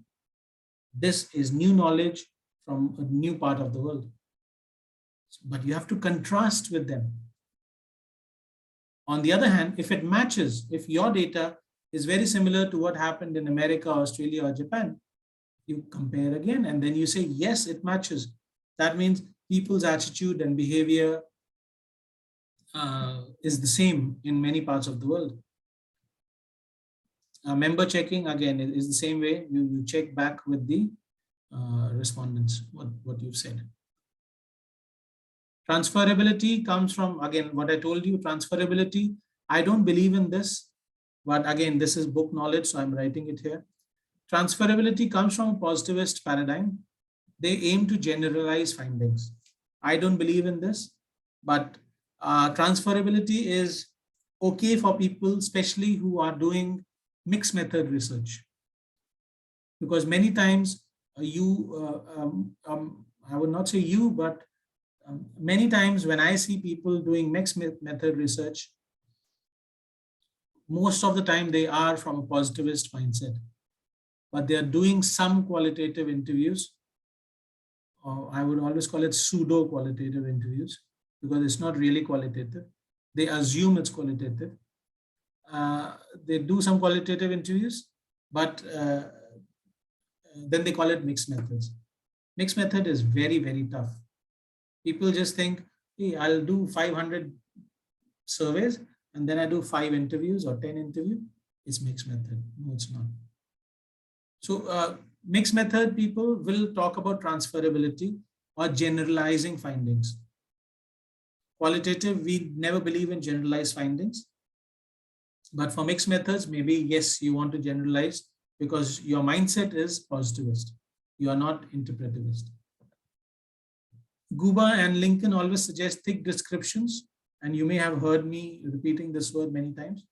This is new knowledge from a new part of the world. But you have to contrast with them. On the other hand, if it matches, if your data is very similar to what happened in America, Australia, or Japan, you compare again, and then you say, yes, it matches. That means people's attitude and behavior is the same in many parts of the world. Member checking, again, is the same way. You check back with the respondents, what you've said. Transferability comes from, again, what I told you, transferability. I don't believe in this, but again, this is book knowledge, so I'm writing it here. Transferability comes from a positivist paradigm. They aim to generalize findings. I don't believe in this, but transferability is okay for people, especially who are doing mixed method research. Because many times I would not say you, but many times when I see people doing mixed method research, most of the time they are from a positivist mindset, but they are doing some qualitative interviews. Or I would always call it pseudo qualitative interviews because it's not really qualitative. They assume it's qualitative. They do some qualitative interviews, but then they call it mixed methods. Mixed method is very, very tough. People just think, hey, I'll do 500 surveys and then I do 5 interviews or 10 interviews. It's mixed method. No, it's not. So mixed method people will talk about transferability or generalizing findings. Qualitative, we never believe in generalized findings. But for mixed methods, maybe, yes, you want to generalize because your mindset is positivist. You are not interpretivist. Guba and Lincoln always suggest thick descriptions, and you may have heard me repeating this word many times.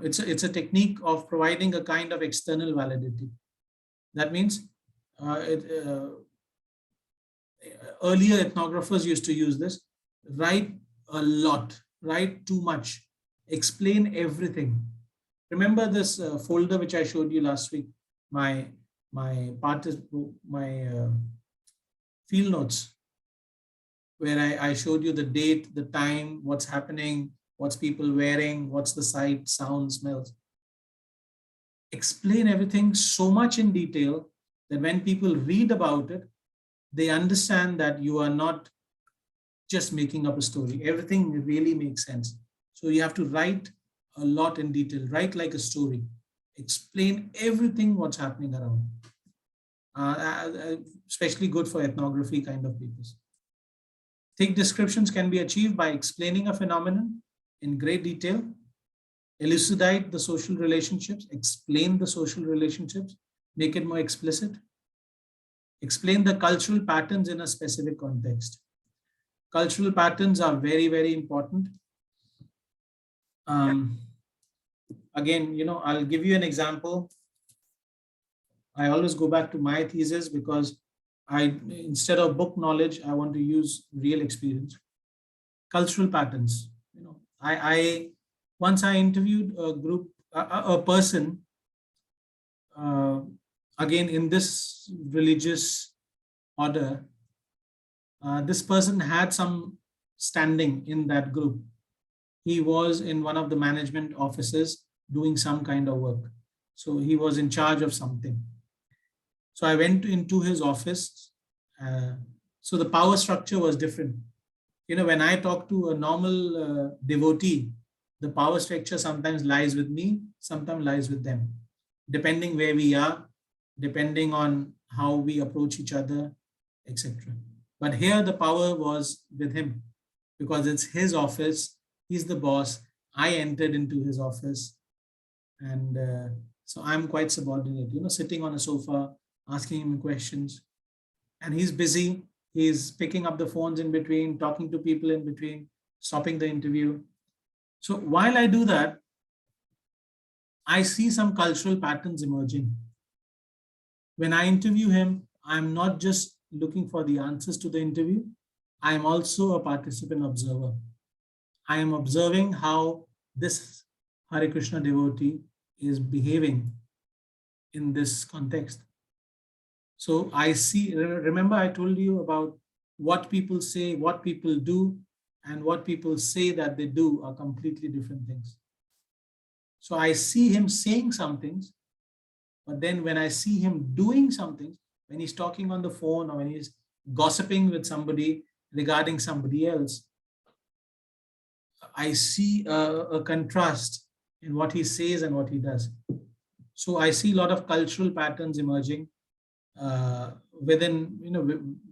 It's a technique of providing a kind of external validity. That means earlier ethnographers used to use this. Write a lot, write too much, explain everything. Remember this folder which I showed you last week, my field notes, where I showed you the date, the time, what's happening, what's people wearing, what's the sight, sound, smells. Explain everything so much in detail that when people read about it, they understand that you are not just making up a story. Everything really makes sense. So you have to write a lot in detail, write like a story, explain everything what's happening around. Especially good for ethnography kind of papers. Thick descriptions can be achieved by explaining a phenomenon in great detail, elucidate the social relationships, explain the social relationships, make it more explicit, explain the cultural patterns in a specific context. Cultural patterns are very, very important. Again, I'll give you an example. I always go back to my thesis because instead of book knowledge, I want to use real experience. Cultural patterns. Once I interviewed a person, again in this religious order, this person had some standing in that group. He was in one of the management offices doing some kind of work. So he was in charge of something. So I went into his office. So the power structure was different. When I talk to a normal devotee, the power structure sometimes lies with me, sometimes lies with them, depending where we are, depending on how we approach each other, etc. But here the power was with him because it's his office. He's the boss. I entered into his office. And so I'm quite subordinate, sitting on a sofa, asking him questions. And he's busy. He's picking up the phones in between, talking to people in between, stopping the interview. So while I do that, I see some cultural patterns emerging. When I interview him, I'm not just looking for the answers to the interview. I am also a participant observer. I am observing how this Hare Krishna devotee is behaving in this context. So I see, remember I told you about what people say, what people do, and what people say that they do are completely different things. So I see him saying some things, but then when I see him doing something, when he's talking on the phone or when he's gossiping with somebody regarding somebody else, I see a contrast in what he says and what he does. So I see a lot of cultural patterns emerging within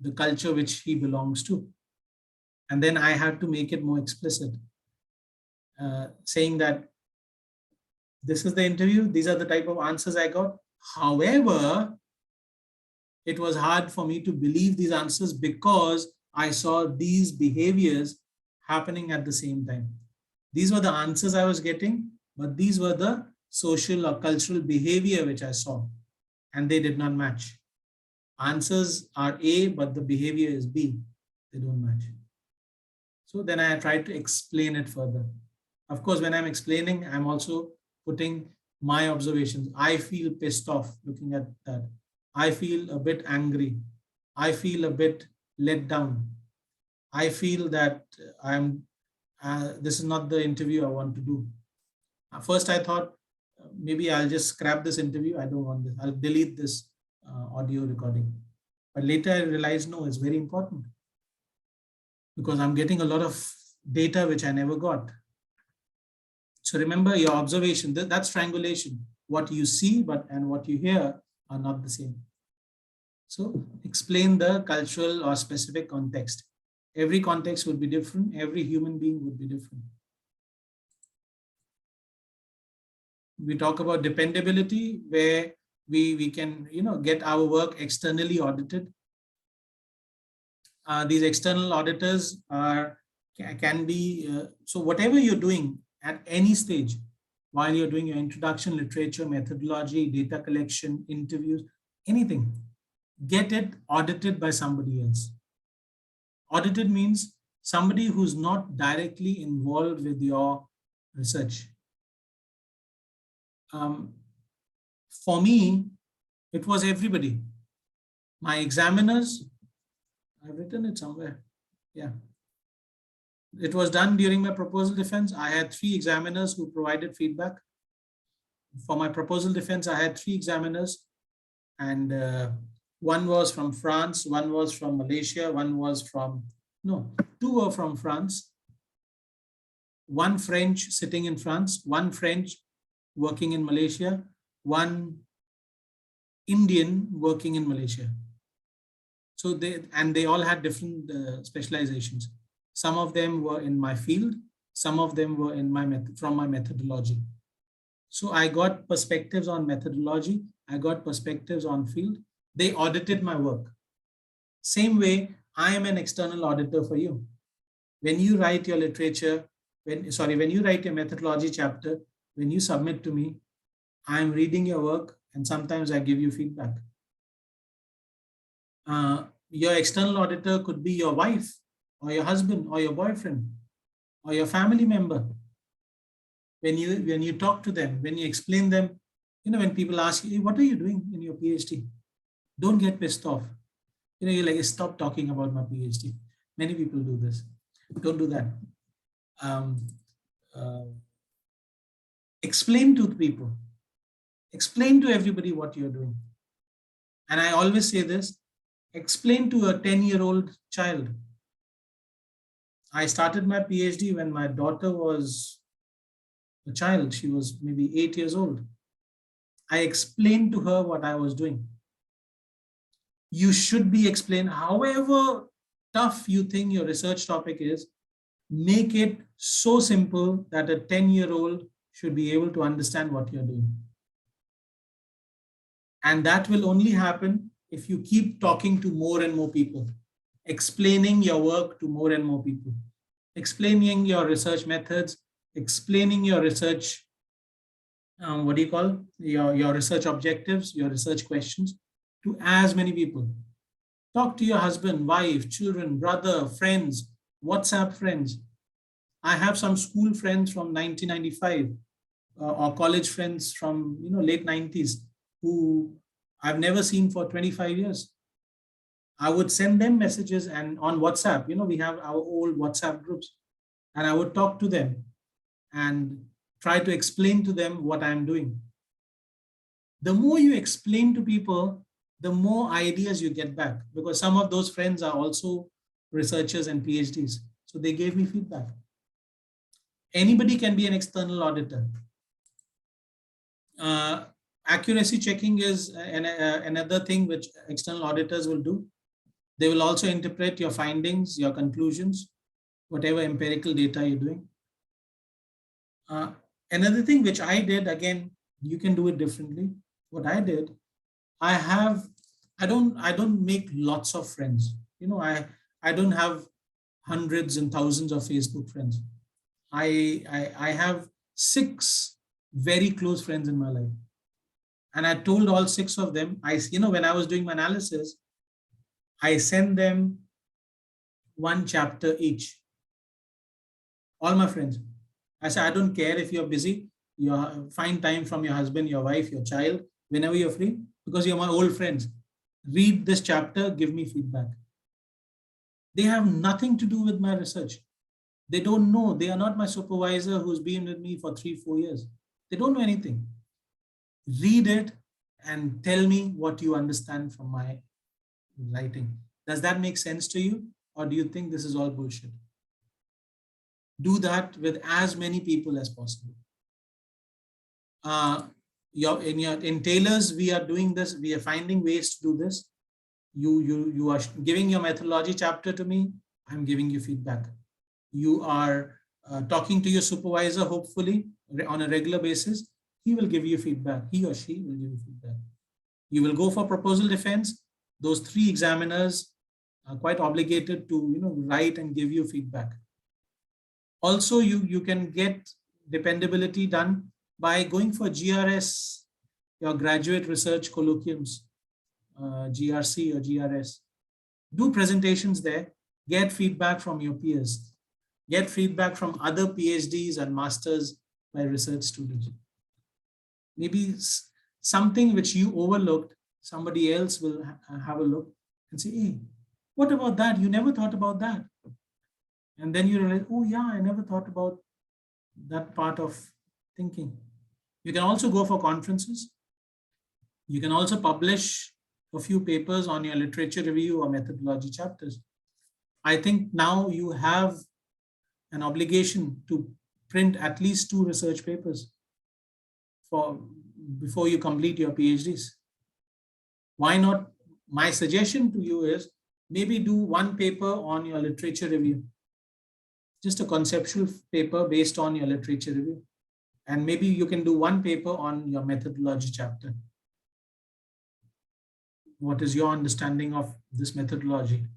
the culture which he belongs to. And then I had to make it more explicit, saying that this is the interview, these are the type of answers I got. However, it was hard for me to believe these answers because I saw these behaviors happening at the same time. These were the answers I was getting, but these were the social or cultural behavior which I saw, and they did not match. Answers are A, but the behavior is B. They don't match. So then I tried to explain it further. Of course, when I'm explaining, I'm also putting my observations. I feel pissed off looking at that. I feel a bit angry. I feel a bit let down. I feel that this is not the interview I want to do. First, I thought maybe I'll just scrap this interview. I don't want this. I'll delete this audio recording. But later I realized, no, it's very important because I'm getting a lot of data which I never got. So remember your observation, that's triangulation. What you see and what you hear are not the same. So explain the cultural or specific context. Every context would be different. Every human being would be different. We talk about dependability, where we can get our work externally audited. These external auditors can be, so whatever you're doing at any stage, while you're doing your introduction, literature, methodology, data collection, interviews, anything, get it audited by somebody else. Audited means somebody who's not directly involved with your research. For me, it was everybody. My examiners, I've written it somewhere. Yeah. It was done during my proposal defense. I had 3 examiners who provided feedback. For my proposal defense, I had 3 examiners, and one was from France, one was from Malaysia, one was from, no, 2 were from France, 1 French sitting in France, 1 French working in Malaysia, 1 Indian working in Malaysia. So they all had different specializations. Some of them were in my field, some of them were in from my methodology. So I got perspectives on methodology, I got perspectives on field. They audited my work. Same way, I am an external auditor for you. When you write your literature, when you write your methodology chapter, when you submit to me, I am reading your work and sometimes I give you feedback. Your external auditor could be your wife or your husband or your boyfriend or your family member. When you talk to them, when you explain them, when people ask you, what are you doing in your PhD? Don't get pissed off. You're like, stop talking about my PhD. Many people do this. Don't do that. Explain to the people. Explain to everybody what you're doing. And I always say this, explain to a 10-year-old child. I started my PhD when my daughter was a child. She was maybe 8 years old. I explained to her what I was doing. You should be explained, however tough you think your research topic is, make it so simple that a 10-year-old should be able to understand what you're doing. And that will only happen if you keep talking to more and more people, explaining your work to more and more people, explaining your research methods, explaining your research what do you call, your research objectives, your research questions to as many people. Talk to your husband, wife, children, brother, friends, WhatsApp friends. I have some school friends from 1995 or college friends from late 90s who I've never seen for 25 years. I would send them messages and on WhatsApp, we have our old WhatsApp groups, and I would talk to them and try to explain to them what I'm doing. The more you explain to people, the more ideas you get back, because some of those friends are also researchers and PhDs. So they gave me feedback. Anybody can be an external auditor. Accuracy checking is another thing which external auditors will do. They will also interpret your findings, your conclusions, whatever empirical data you're doing. Another thing which I did, again, you can do it differently. What I did, I don't make lots of friends. I don't have hundreds and thousands of Facebook friends. I have 6 very close friends in my life. And I told all 6 of them, when I was doing my analysis, I sent them 1 chapter each. All my friends. I said, I don't care if you're busy, you find time from your husband, your wife, your child, whenever you're free, because you're my old friends. Read this chapter, give me feedback. They have nothing to do with my research. They don't know. They are not my supervisor who's been with me for 3-4 years. They don't know anything. Read it and tell me what you understand from my writing. Does that make sense to you? Or do you think this is all bullshit? Do that with as many people as possible. In Taylor's, we are doing this. We are finding ways to do this. You are giving your methodology chapter to me. I'm giving you feedback. You are talking to your supervisor, hopefully on a regular basis. He will give you feedback. He or she will give you feedback. You will go for proposal defense. Those 3 examiners are quite obligated to write and give you feedback. Also, you can get dependability done by going for GRS, your graduate research colloquiums, GRC or GRS. Do presentations there, get feedback from your peers, get feedback from other PhDs and masters by research students. Maybe something which you overlooked, somebody else will have a look and say, hey, what about that? You never thought about that. And then you realize, oh yeah, I never thought about that part of thinking. You can also go for conferences. You can also publish a few papers on your literature review or methodology chapters. I think now you have an obligation to print at least 2 research papers before you complete your PhDs. Why not? My suggestion to you is maybe do 1 paper on your literature review. Just a conceptual paper based on your literature review. And maybe you can do 1 paper on your methodology chapter. What is your understanding of this methodology?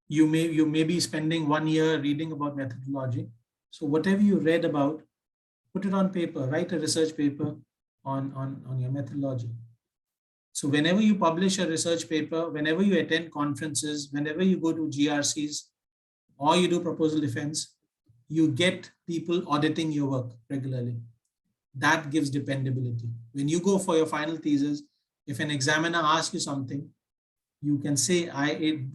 You may be spending 1 year reading about methodology. So whatever you read about, put it on paper, write a research paper on your methodology. So whenever you publish a research paper, whenever you attend conferences, whenever you go to GRCs, or you do proposal defense, you get people auditing your work regularly. That gives dependability. When you go for your final thesis, if an examiner asks you something, you can say,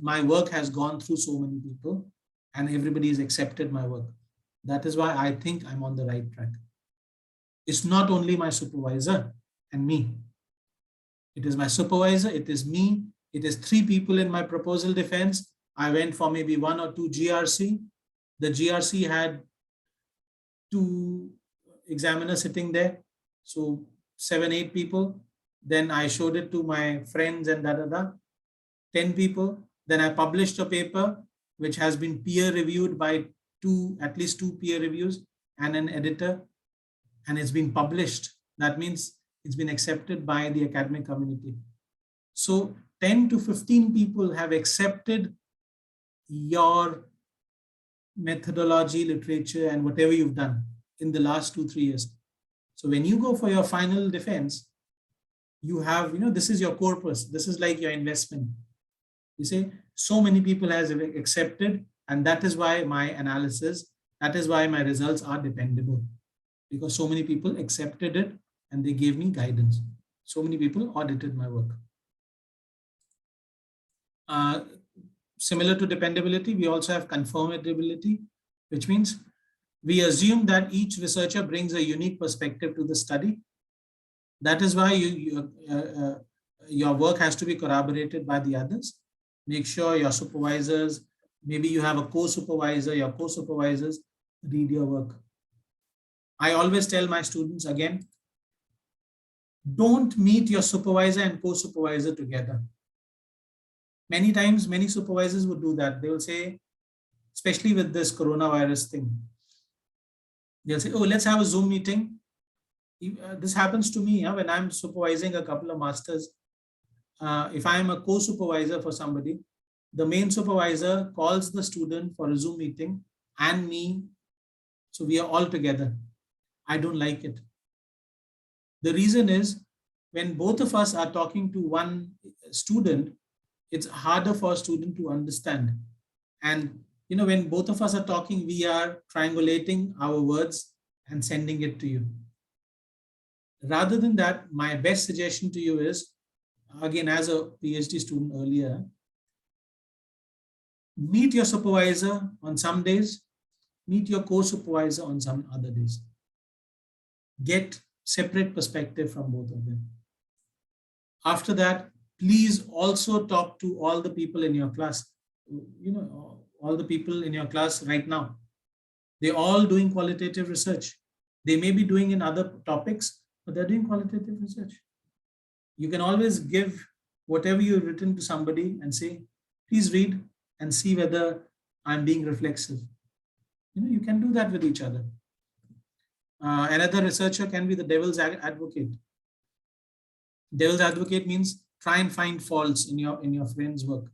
my work has gone through so many people and everybody has accepted my work. That is why I think I'm on the right track. It's not only my supervisor and me. It is my supervisor, it is me, it is 3 people in my proposal defense. I went for maybe 1 or 2 GRC. The GRC had 2 examiners sitting there. So 7-8 people. Then I showed it to my friends and 10 people. Then I published a paper which has been peer reviewed by at least 2 peer reviews and an editor, and it's been published. That means it's been accepted by the academic community. So 10 to 15 people have accepted your methodology, literature, and whatever you've done in the last 2-3 years. So when you go for your final defense, you have, this is your corpus. This is like your investment. You say, so many people has accepted, and that is why my analysis, that is why my results are dependable, because so many people accepted it and they gave me guidance. So many people audited my work. Similar to dependability, we also have conformability, which means we assume that each researcher brings a unique perspective to the study. That is why your work has to be corroborated by the others. Make sure your supervisors, maybe you have a co-supervisor, your co-supervisors read your work. I always tell my students again, don't meet your supervisor and co-supervisor together. Many times, many supervisors would do that. They will say, especially with this coronavirus thing, they'll say, oh, let's have a Zoom meeting. This happens to me when I'm supervising a couple of masters. If I'm a co-supervisor for somebody, the main supervisor calls the student for a Zoom meeting and me. So we are all together. I don't like it. The reason is when both of us are talking to one student, it's harder for a student to understand. And when both of us are talking, we are triangulating our words and sending it to you. Rather than that, my best suggestion to you is, again, as a PhD student earlier, meet your supervisor on some days, meet your co-supervisor on some other days. Get separate perspective from both of them. After that, please also talk to all the people in your class. All the people in your class right now, they're all doing qualitative research. They may be doing in other topics, but they're doing qualitative research. You can always give whatever you've written to somebody and say, please read and see whether I'm being reflexive. You can do that with each other. Another researcher can be the devil's advocate. Devil's advocate means try and find faults in your friend's work.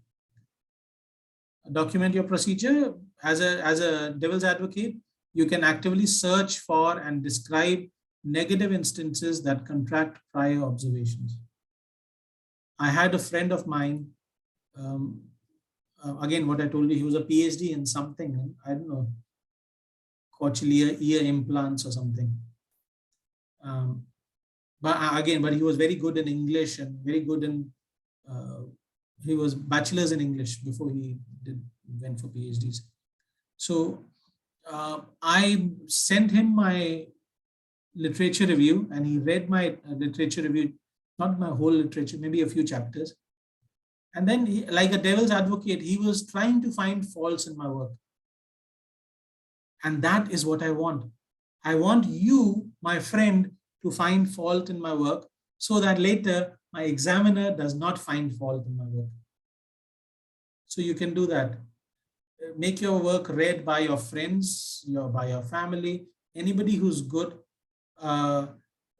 Document your procedure. As a devil's advocate, you can actively search for and describe negative instances that contract prior observations. I had a friend of mine, again, what I told you, he was a PhD in something, I don't know, cochlear ear implants or something. But he was very good in English and very good in, he was bachelor's in English before he went for PhDs. So I sent him my literature review and he read my literature review, not my whole literature, maybe a few chapters. And then he, like a devil's advocate, he was trying to find faults in my work. And that is what I want. I want you, my friend, to find fault in my work so that later my examiner does not find fault in my work. So you can do that. Make your work read by your friends, by your family, anybody who's good.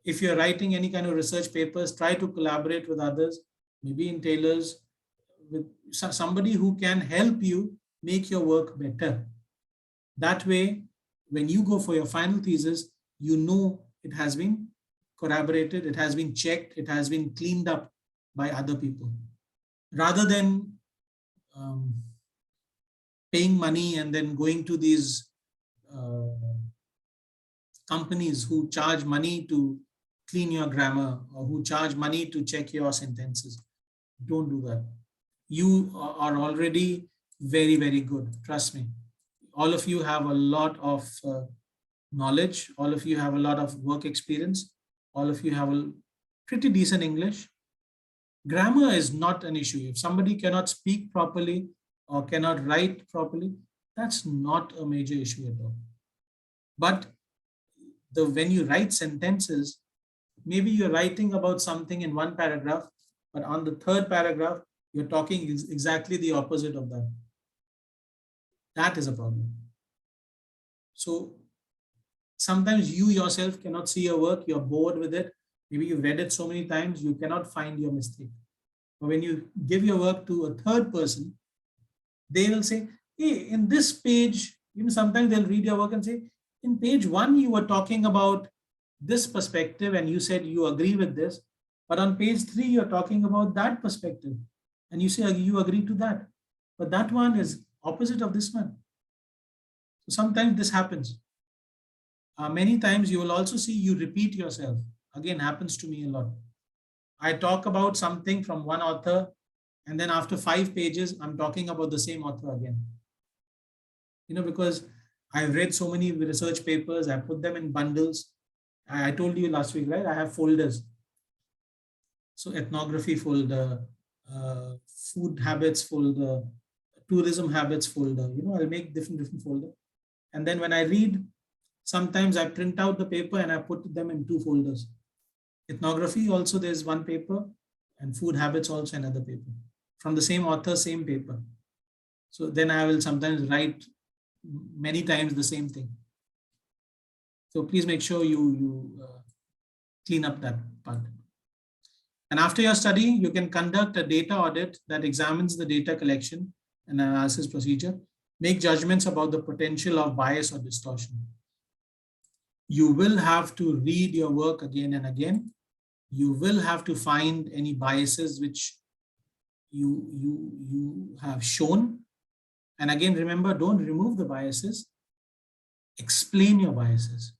If you're writing any kind of research papers, try to collaborate with others, maybe in tailors, with somebody who can help you make your work better. That way, when you go for your final thesis, you know it has been corroborated, it has been checked, it has been cleaned up by other people. Rather than paying money and then going to these companies who charge money to clean your grammar or who charge money to check your sentences. Don't do that. You are already very, very good. Trust me. All of you have a lot of knowledge. All of you have a lot of work experience. All of you have a pretty decent English. Grammar is not an issue. If somebody cannot speak properly or cannot write properly, that's not a major issue at all. But when you write sentences, maybe you're writing about something in one paragraph, but on the third paragraph, you're talking exactly the opposite of that. That is a problem. So sometimes you yourself cannot see your work, you're bored with it. Maybe you've read it so many times, you cannot find your mistake. But when you give your work to a third person, they will say, hey, in this page, sometimes they'll read your work and say, in page 1, you were talking about this perspective and you said you agree with this, but on page 3, you're talking about that perspective and you say you agree to that. But that one is opposite of this one. So sometimes this happens. Many times you will also see you repeat yourself. Again, happens to me a lot. I talk about something from one author, and then after 5 pages, I'm talking about the same author again. Because I've read so many research papers, I put them in bundles. I told you last week, right? I have folders. So ethnography folder, food habits folder, tourism habits folder. I'll make different folder. And then when I read, sometimes I print out the paper and I put them in 2 folders. Ethnography also, there's one paper, and food habits also another paper. From the same author, same paper. So then I will sometimes write many times the same thing. So please make sure you clean up that part. And after your study, you can conduct a data audit that examines the data collection and analysis procedure, make judgments about the potential of bias or distortion. You will have to read your work again and again. You will have to find any biases which you have shown. And again, remember, don't remove the biases. Explain your biases.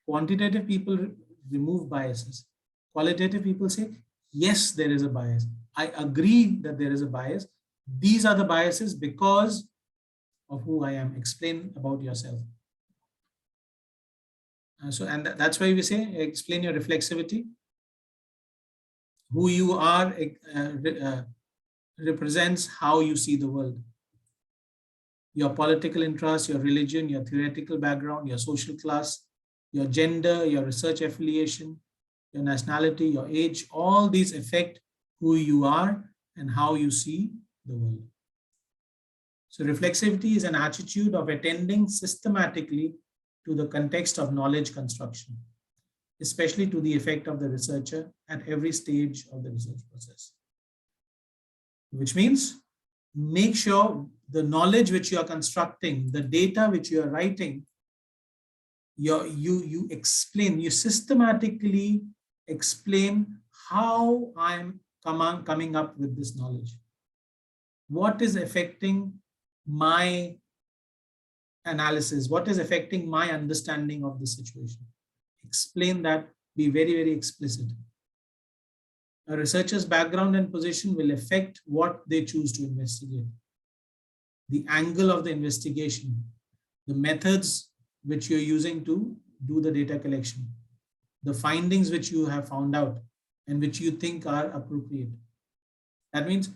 Quantitative people remove biases. Qualitative people say, yes, there is a bias. I agree that there is a bias. These are the biases because of who I am. Explain about yourself. And that's why we say, explain your reflexivity. Who you are represents how you see the world. Your political interest, your religion, your theoretical background, your social class, your gender, your research affiliation, your nationality, your age, all these affect who you are and how you see the world. So reflexivity is an attitude of attending systematically to the context of knowledge construction, especially to the effect of the researcher at every stage of the research process. Which means make sure the knowledge which you are constructing, the data which you are writing, you explain, you systematically explain how I'm coming up with this knowledge. What is affecting my analysis? What is affecting my understanding of the situation? Explain that, be very, very explicit. A researcher's background and position will affect what they choose to investigate. The angle of the investigation, the methods which you're using to do the data collection, the findings which you have found out and which you think are appropriate. That means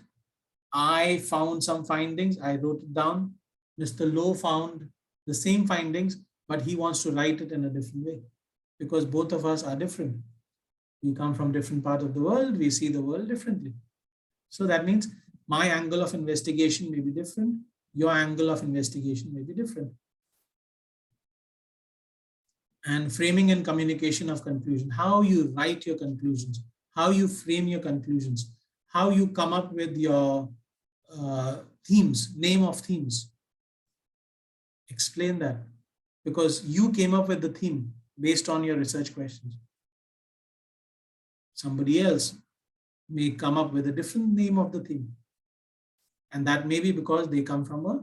I found some findings, I wrote it down. Mr. Lowe found the same findings, but he wants to write it in a different way because both of us are different. We come from different parts of the world, we see the world differently. So that means my angle of investigation may be different, your angle of investigation may be different. And framing and communication of conclusion, how you write your conclusions, how you frame your conclusions, how you come up with your themes, name of themes. Explain that because you came up with the theme based on your research questions. Somebody else may come up with a different name of the theme. And that may be because they come from a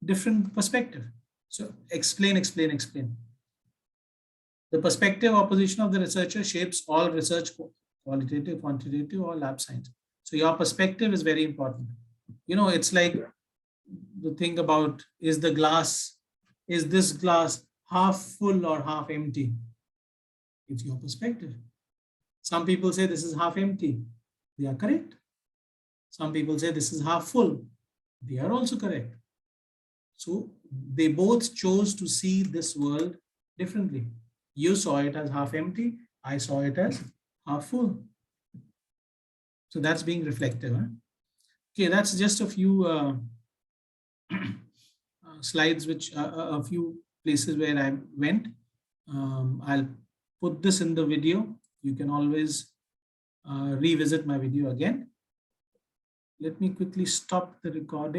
different perspective. So explain, explain, explain. The perspective or position of the researcher shapes all research, qualitative, quantitative, or lab science. So your perspective is very important. It's like the thing about is this glass half full or half empty? It's your perspective. Some people say this is half empty. They are correct. Some people say this is half full. They are also correct. So they both chose to see this world differently. You saw it as half empty. I saw it as half full. So that's being reflective. Huh? Okay, that's just a few slides, which a few places where I went. I'll put this in the video. You can always revisit my video again. Let me quickly stop the recording.